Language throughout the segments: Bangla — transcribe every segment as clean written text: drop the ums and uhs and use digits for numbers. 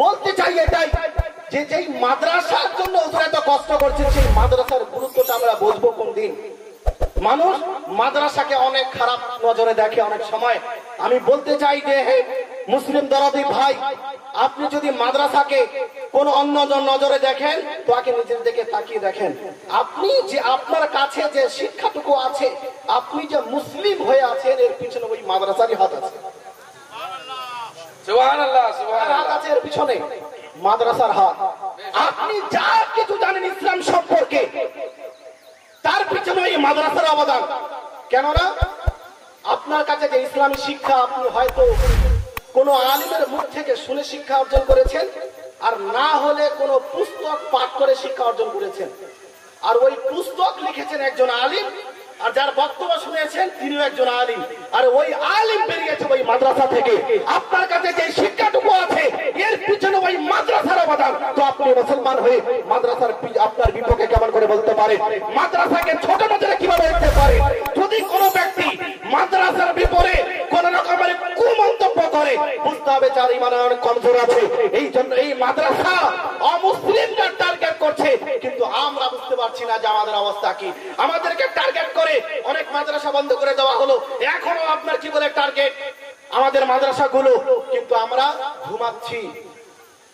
বলতে চাই এটাই যে যেই মাদ্রাসার জন্য ওরা এত কষ্ট করছেন সেই মাদ্রাসার গুরুত্বটা আমরা বুঝবো কোন দিন। মানুষ মাদ্রাসাকে অনেক খারাপ নজরে দেখে অনেক সময়। আমি বলতে চাই যে হে মুসলিম দরদি ভাই, আপনি যদি মাদ্রাসাকে কোন অন্য নজরে দেখেন তো আগে নিজের দিকে তাকিয়ে দেখেন। আপনি যে আপনার কাছে যে শিক্ষাটুকু আছে, আপনি যে মুসলিম হয়ে আছেন, এর পিছনে ওই মাদ্রাসারই হাত আছে। সুবহানাল্লাহ, সুবহানাল্লাহ। হাত আছে এর পিছনে, মাদ্রাসার হাত। আপনি যা কিছু জানেন ইসলাম সম্পর্কে, তার পিছনে ওই মাদ্রাসার অবদান। কেননা আপনার কাছে যে ইসলামী শিক্ষা আপনি হয়তো কোন আলিমের মুখ থেকে শুনে শিক্ষা অর্জন করেছেন, আর না হলে কোন পুস্তক পাঠ করে শিক্ষা অর্জন করেছেন। আর ওই পুস্তক লিখেছেন একজন আলিম, আর যার বক্তব্য শুনেছেন তিনিও একজন আলিম। আর ওই আলিম বেরিয়েছে ওই মাদ্রাসা থেকে। আপনার কাছে যে শিক্ষাটুকু আছে এর পিছনে ওই মাদ্রাসার অবদান। তো আপনি মুসলমান হয়ে মাদ্রাসার আপনার বিপক্ষে কেমন করে বলতে পারে? মাদ্রাসাকে ছোট নজরে কিভাবে দেখতে পারে? যদি কোনো ব্যক্তি মাদ্রাসার বিপরীতে কোন রকমের কুমন্তব্য করে, বুঝতে হবে যার ঈমান অনেক কমজোর আছে। এই জন্য এই মাদ্রাসা অমুসলিমদের টার্গেট করছে, কিন্তু আমরা বুঝতে পারছি না যে আমাদের অবস্থা কি। আমাদেরকে টার্গেট করে অনেক মাদ্রাসা বন্ধ করে দেওয়া হলো। এখনো আপনার কি বলে টার্গেট আমাদের মাদ্রাসাগুলো, কিন্তু আমরা ঘুমাচ্ছি।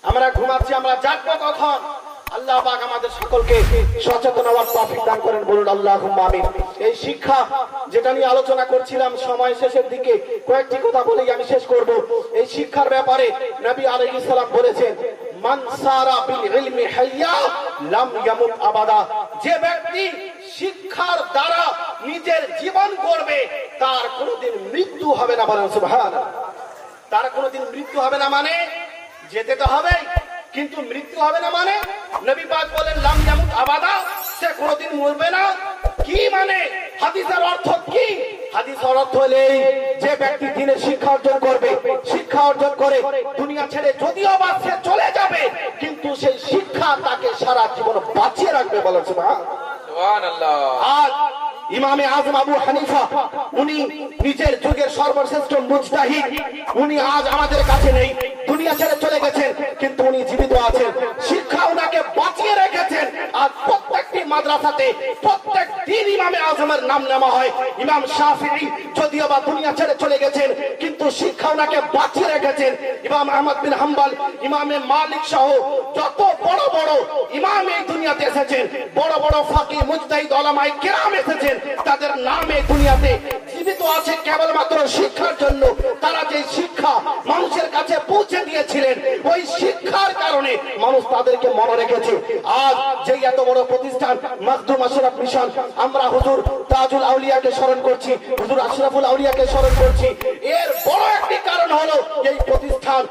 আমরা জাগবো কখন? আল্লাহ পাক আমাদের সকলকে সচেতন হওয়ার তৌফিক দান করেন, বলুন আল্লাহুম্মা আমিন। এই শিক্ষা যেটা নিয়ে আলোচনা করছিলাম, সময় শেষের দিকে কয়েকটি কথা বলেই আমি শেষ করব। এই শিক্ষার ব্যাপারে নবী আলাইহিস সালাম বলেছেন, মান সারা বিল ইলমি হাইয়া লাম ইয়ামুত আবাদা। যে ব্যক্তি শিক্ষার দ্বারা নিজের জীবন গড়বে তার কোনোদিন মৃত্যু হবে না, বলেন সুবহানাল্লাহ। তার কোনোদিন মৃত্যু হবে না মানে যেতে তো হবে, কিন্তু মৃত্যু হবে না মানে নবী পাক বলেন লাম ইয়ামুত আবাদা, সে কোনোদিন মরবে না। কি মানে? হাদিসের অর্থ কি? হাদিসের অর্থ হলো যে ব্যক্তি দ্বীনের শিক্ষা অর্জন করবে, শিক্ষা অর্জন করে দুনিয়া ছেড়ে যদিও বা সে চলে যাবে, কিন্তু সেই শিক্ষা তাকে সারা জীবন বাঁচিয়ে রাখবে, বলেন সুবহানাল্লাহ। আজ ইমামে আজম আবু হানিফা, উনি নিজের যুগের সর্বশ্রেষ্ঠ মুজতাহিদ, উনি আজ আমাদের কাছে নেই, দুনিয়া ছেড়ে চলে গেছেন, কিন্তু উনি জীবিত আছেন। শিক্ষা উনাকে বাঁচিয়ে রেখেছেন। আর প্রত্যেকটি মাদ্রাসাতে প্রত্যেক দিন ইমামে আজমের নাম নেওয়া হয়। ইমাম শাফিঈ যদিও বা দুনিয়া ছেড়ে চলে গেছেন, কিন্তু শিক্ষা উনাকে বাঁচিয়ে রেখেছেন। ইমাম আহমদ বিন হাম্বল, ইমামে মালিক সহ যত বড় বড় ইমাম এই দুনিয়াতে এসেছেন, বড় বড় ফাকিহ মুজতাহিদ উলামায়ে কেরাম এসেছেন, তাদের নামে দুনিয়াতে জীবিত আছে কেবলমাত্র শিক্ষার জন্য। তারা যে শিক্ষা মানুষের কাছে পৌঁছে দিয়েছিলেন, ওই শিক্ষার কারণে মানুষ তাদেরকে মনে রেখেছে। আজ যে এত বড় প্রতিষ্ঠান মাকদুম আশরাফ মিশন, আমরা হুজুর তাজুল আউলিয়াকে স্মরণ করছি, হুজুর আশরাফুল আউলিয়াকে স্মরণ করছি। এর বড় একটি কারণ হলো এই প্রতিষ্ঠান।